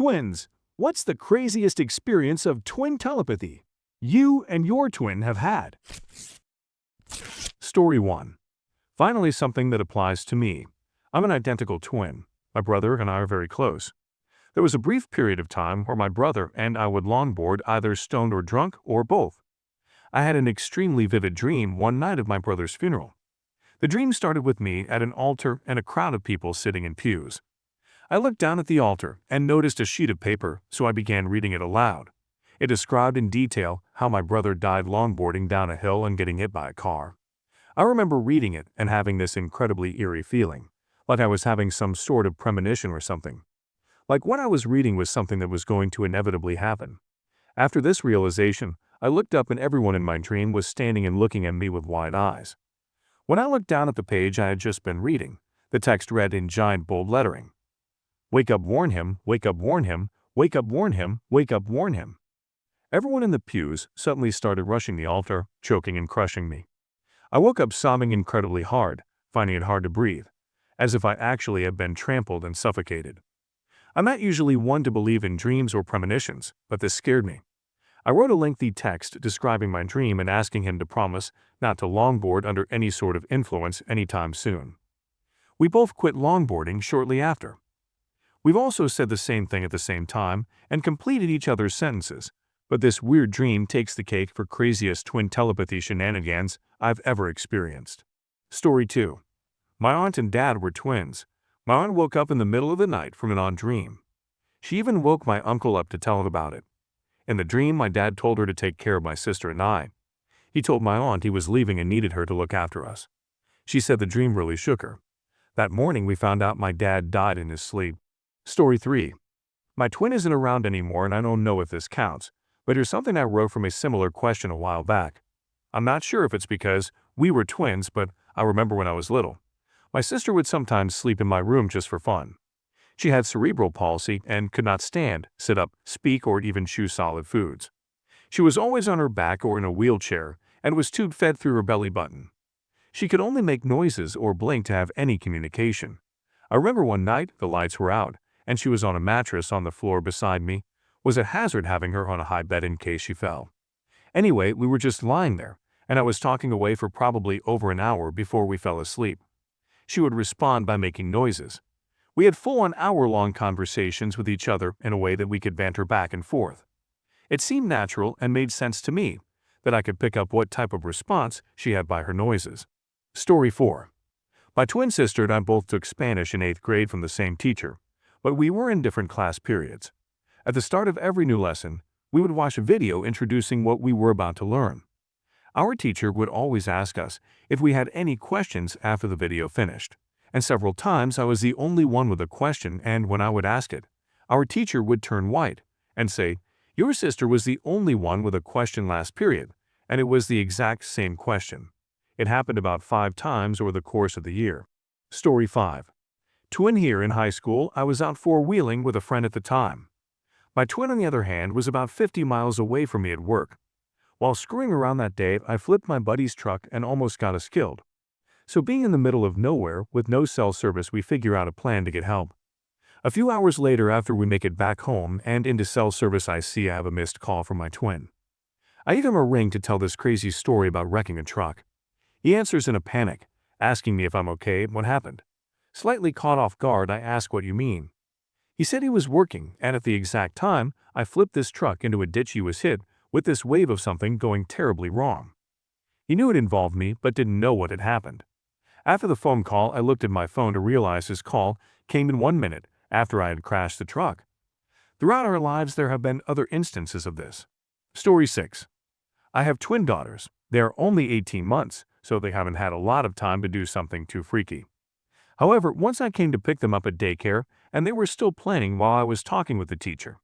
Twins, what's the craziest experience of twin telepathy you and your twin have had? Story 1. Finally something that applies to me. I'm an identical twin. My brother and I are very close. There was a brief period of time where my brother and I would longboard either stoned or drunk or both. I had an extremely vivid dream one night of my brother's funeral. The dream started with me at an altar and a crowd of people sitting in pews. I looked down at the altar and noticed a sheet of paper, so I began reading it aloud. It described in detail how my brother died longboarding down a hill and getting hit by a car. I remember reading it and having this incredibly eerie feeling, like I was having some sort of premonition or something. Like what I was reading was something that was going to inevitably happen. After this realization, I looked up and everyone in my dream was standing and looking at me with wide eyes. When I looked down at the page I had just been reading, the text read in giant bold lettering, "Wake up, warn him, wake up, warn him, wake up, warn him, wake up, warn him." Everyone in the pews suddenly started rushing the altar, choking and crushing me. I woke up sobbing incredibly hard, finding it hard to breathe, as if I actually had been trampled and suffocated. I'm not usually one to believe in dreams or premonitions, but this scared me. I wrote a lengthy text describing my dream and asking him to promise not to longboard under any sort of influence anytime soon. We both quit longboarding shortly after. We've also said the same thing at the same time and completed each other's sentences, but this weird dream takes the cake for craziest twin telepathy shenanigans I've ever experienced. Story 2. My aunt and dad were twins. My aunt woke up in the middle of the night from an odd dream. She even woke my uncle up to tell him about it. In the dream, my dad told her to take care of my sister and I. He told my aunt he was leaving and needed her to look after us. She said the dream really shook her. That morning we found out my dad died in his sleep. Story 3. My twin isn't around anymore and I don't know if this counts, but here's something I wrote from a similar question a while back. I'm not sure if it's because we were twins, but I remember when I was little. My sister would sometimes sleep in my room just for fun. She had cerebral palsy and could not stand, sit up, speak, or even chew solid foods. She was always on her back or in a wheelchair and was tube-fed through her belly button. She could only make noises or blink to have any communication. I remember one night the lights were out, and she was on a mattress on the floor beside me. Was a hazard having her on a high bed in case she fell. Anyway, we were just lying there, and I was talking away for probably over an hour before we fell asleep. She would respond by making noises. We had full-on hour-long conversations with each other in a way that we could banter back and forth. It seemed natural and made sense to me that I could pick up what type of response she had by her noises. Story 4. My twin sister and I both took Spanish in 8th grade from the same teacher, but we were in different class periods. At the start of every new lesson, we would watch a video introducing what we were about to learn. Our teacher would always ask us if we had any questions after the video finished, and several times I was the only one with a question, and when I would ask it, our teacher would turn white and say, "Your sister was the only one with a question last period," and it was the exact same question. It happened about 5 times over the course of the year. Story 5. Twin here in high school, I was out four-wheeling with a friend at the time. My twin, on the other hand, was about 50 miles away from me at work. While screwing around that day, I flipped my buddy's truck and almost got us killed. So being in the middle of nowhere with no cell service, we figure out a plan to get help. A few hours later, after we make it back home and into cell service, I see I have a missed call from my twin. I give him a ring to tell this crazy story about wrecking a truck. He answers in a panic, asking me if I'm okay and what happened. Slightly caught off guard, I ask what you mean. He said he was working, and at the exact time, I flipped this truck into a ditch he was hit with this wave of something going terribly wrong. He knew it involved me, but didn't know what had happened. After the phone call, I looked at my phone to realize his call came in 1 minute after I had crashed the truck. Throughout our lives, there have been other instances of this. Story 6. I have twin daughters. They are only 18 months, so they haven't had a lot of time to do something too freaky. However, once I came to pick them up at daycare, and they were still playing while I was talking with the teacher.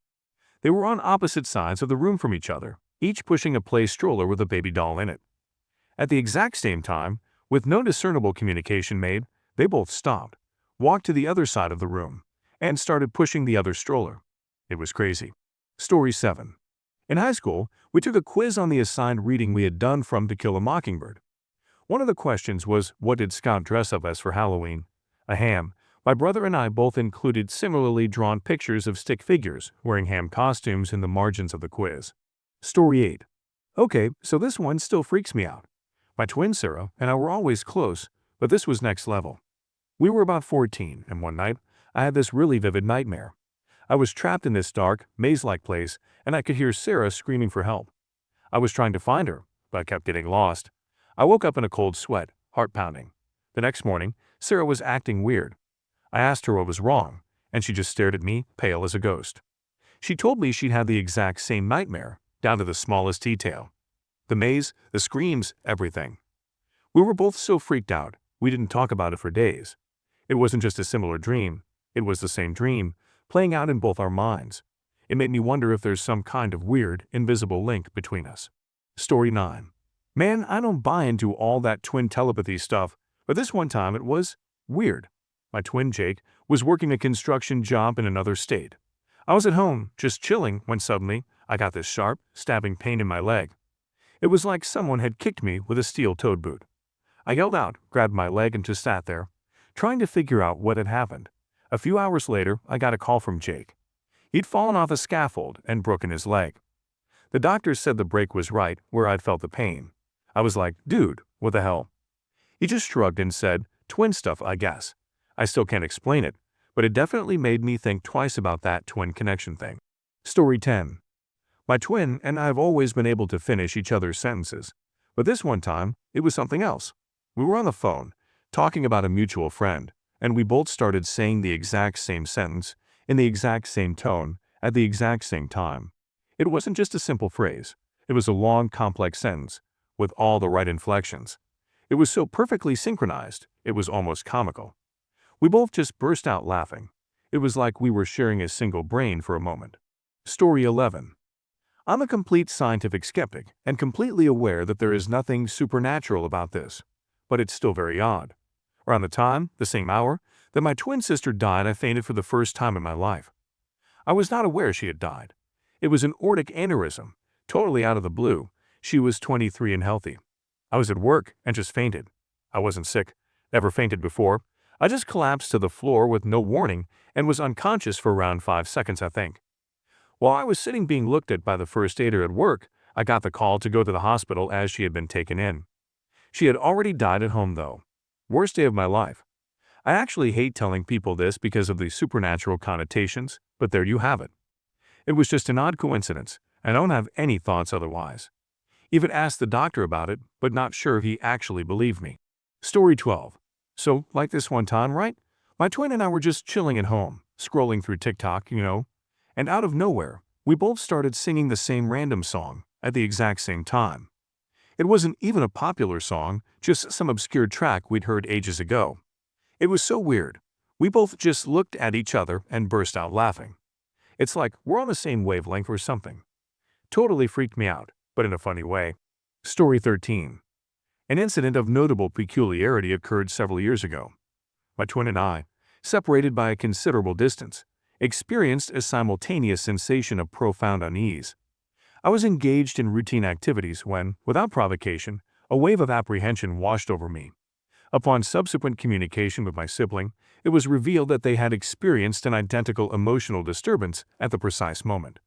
They were on opposite sides of the room from each other, each pushing a play stroller with a baby doll in it. At the exact same time, with no discernible communication made, they both stopped, walked to the other side of the room, and started pushing the other stroller. It was crazy. Story 7. In high school, we took a quiz on the assigned reading we had done from To Kill a Mockingbird. One of the questions was, what did Scout dress up as for Halloween? A ham. My brother and I both included similarly drawn pictures of stick figures wearing ham costumes in the margins of the quiz. Story 8. Okay, so this one still freaks me out. My twin Sarah and I were always close, but this was next level. We were about 14, and one night, I had this really vivid nightmare. I was trapped in this dark, maze-like place, and I could hear Sarah screaming for help. I was trying to find her, but I kept getting lost. I woke up in a cold sweat, heart pounding. The next morning, Sarah was acting weird. I asked her what was wrong, and she just stared at me, pale as a ghost. She told me she'd had the exact same nightmare, down to the smallest detail. The maze, the screams, everything. We were both so freaked out, we didn't talk about it for days. It wasn't just a similar dream, it was the same dream, playing out in both our minds. It made me wonder if there's some kind of weird, invisible link between us. Story 9. Man, I don't buy into all that twin telepathy stuff, but this one time it was weird. My twin Jake was working a construction job in another state. I was at home, just chilling, when suddenly I got this sharp, stabbing pain in my leg. It was like someone had kicked me with a steel-toed boot. I yelled out, grabbed my leg, and just sat there, trying to figure out what had happened. A few hours later, I got a call from Jake. He'd fallen off a scaffold and broken his leg. The doctors said the break was right where I'd felt the pain. I was like, dude, what the hell? He just shrugged and said, twin stuff, I guess. I still can't explain it, but it definitely made me think twice about that twin connection thing. Story 10. My twin and I have always been able to finish each other's sentences, but this one time, it was something else. We were on the phone, talking about a mutual friend, and we both started saying the exact same sentence, in the exact same tone, at the exact same time. It wasn't just a simple phrase. It was a long, complex sentence, with all the right inflections. It was so perfectly synchronized, it was almost comical. We both just burst out laughing. It was like we were sharing a single brain for a moment. Story 11. I'm a complete scientific skeptic and completely aware that there is nothing supernatural about this, but it's still very odd. Around the same hour, that my twin sister died, I fainted for the first time in my life. I was not aware she had died. It was an aortic aneurysm, totally out of the blue. She was 23 and healthy. I was at work and just fainted. I wasn't sick, never fainted before. I just collapsed to the floor with no warning and was unconscious for around 5 seconds, I think. While I was sitting being looked at by the first aider at work, I got the call to go to the hospital as she had been taken in. She had already died at home though. Worst day of my life. I actually hate telling people this because of the supernatural connotations, but there you have it. It was just an odd coincidence, and I don't have any thoughts otherwise. Even asked the doctor about it, but not sure if he actually believed me. Story 12. So, like this one time, right? My twin and I were just chilling at home, scrolling through TikTok, and out of nowhere, we both started singing the same random song at the exact same time. It wasn't even a popular song, just some obscure track we'd heard ages ago. It was so weird. We both just looked at each other and burst out laughing. It's like we're on the same wavelength or something. Totally freaked me out, but in a funny way. Story 13. An incident of notable peculiarity occurred several years ago. My twin and I, separated by a considerable distance, experienced a simultaneous sensation of profound unease. I was engaged in routine activities when, without provocation, a wave of apprehension washed over me. Upon subsequent communication with my sibling, it was revealed that they had experienced an identical emotional disturbance at the precise moment.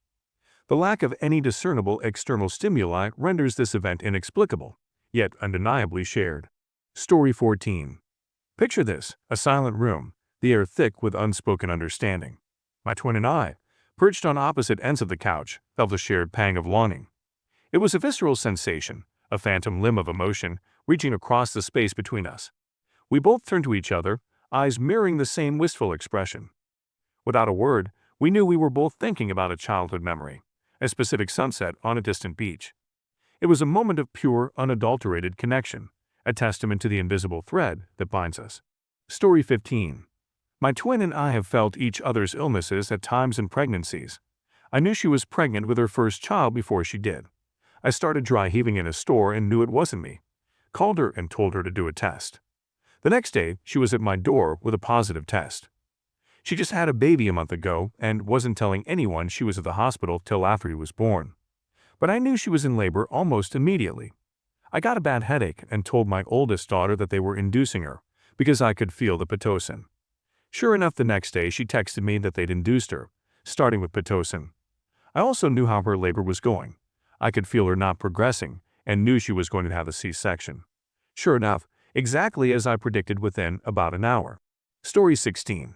The lack of any discernible external stimuli renders this event inexplicable, yet undeniably shared. Story 14. Picture this, a silent room, the air thick with unspoken understanding. My twin and I, perched on opposite ends of the couch, felt a shared pang of longing. It was a visceral sensation, a phantom limb of emotion, reaching across the space between us. We both turned to each other, eyes mirroring the same wistful expression. Without a word, we knew we were both thinking about a childhood memory, a specific sunset on a distant beach. It was a moment of pure, unadulterated connection, a testament to the invisible thread that binds us. Story 15. My twin and I have felt each other's illnesses at times in pregnancies. I knew she was pregnant with her first child before she did. I started dry heaving in a store and knew it wasn't me. Called her and told her to do a test. The next day, she was at my door with a positive test. She just had a baby a month ago and wasn't telling anyone she was at the hospital till after he was born. But I knew she was in labor almost immediately. I got a bad headache and told my oldest daughter that they were inducing her, because I could feel the Pitocin. Sure enough, the next day she texted me that they'd induced her, starting with Pitocin. I also knew how her labor was going. I could feel her not progressing and knew she was going to have a C-section. Sure enough, exactly as I predicted within about an hour. Story 16.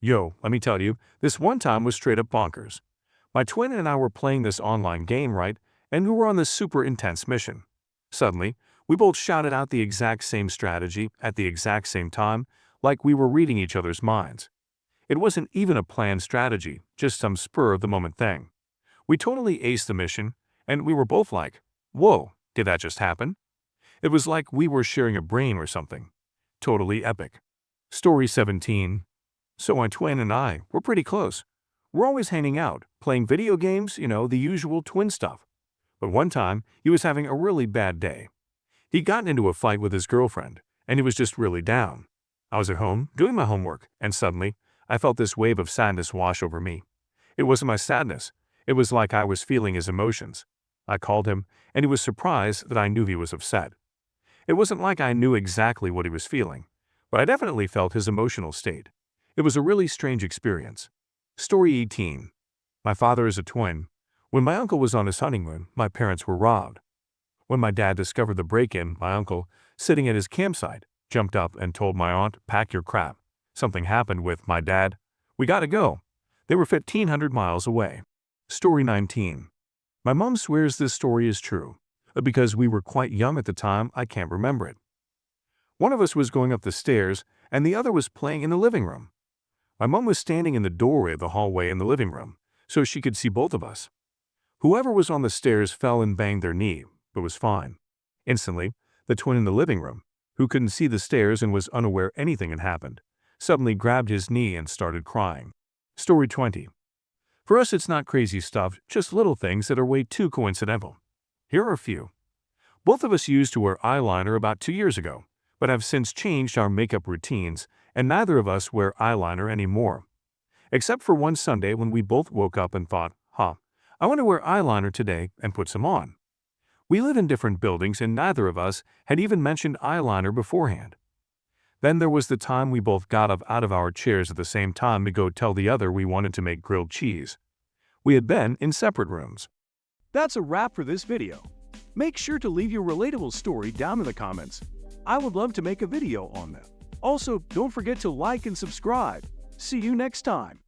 Yo, let me tell you, this one time was straight up bonkers. My twin and I were playing this online game, right? And we were on this super intense mission. Suddenly, we both shouted out the exact same strategy at the exact same time, like we were reading each other's minds. It wasn't even a planned strategy, just some spur-of-the-moment thing. We totally aced the mission, and we were both like, whoa, did that just happen? It was like we were sharing a brain or something. Totally epic. Story 17. So my twin and I were pretty close. We're always hanging out, playing video games, the usual twin stuff. But one time, he was having a really bad day. He'd gotten into a fight with his girlfriend, and he was just really down. I was at home, doing my homework, and suddenly, I felt this wave of sadness wash over me. It wasn't my sadness. It was like I was feeling his emotions. I called him, and he was surprised that I knew he was upset. It wasn't like I knew exactly what he was feeling, but I definitely felt his emotional state. It was a really strange experience. Story 18. My father is a twin. When my uncle was on his honeymoon, my parents were robbed. When my dad discovered the break-in, my uncle, sitting at his campsite, jumped up and told my aunt, "Pack your crap. Something happened with my dad. We gotta go." They were 1,500 miles away. Story 19. My mom swears this story is true, but because we were quite young at the time, I can't remember it. One of us was going up the stairs, and the other was playing in the living room. My mom was standing in the doorway of the hallway in the living room, so she could see both of us. Whoever was on the stairs fell and banged their knee, but was fine. Instantly, the twin in the living room, who couldn't see the stairs and was unaware anything had happened, suddenly grabbed his knee and started crying. Story 20. For us, it's not crazy stuff, just little things that are way too coincidental. Here are a few. Both of us used to wear eyeliner about 2 years ago, but have since changed our makeup routines, and neither of us wear eyeliner anymore. Except for one Sunday when we both woke up and thought, I want to wear eyeliner today, and put some on. We live in different buildings and neither of us had even mentioned eyeliner beforehand. Then there was the time we both got up out of our chairs at the same time to go tell the other we wanted to make grilled cheese. We had been in separate rooms. That's a wrap for this video. Make sure to leave your relatable story down in the comments. I would love to make a video on them. Also, don't forget to like and subscribe. See you next time.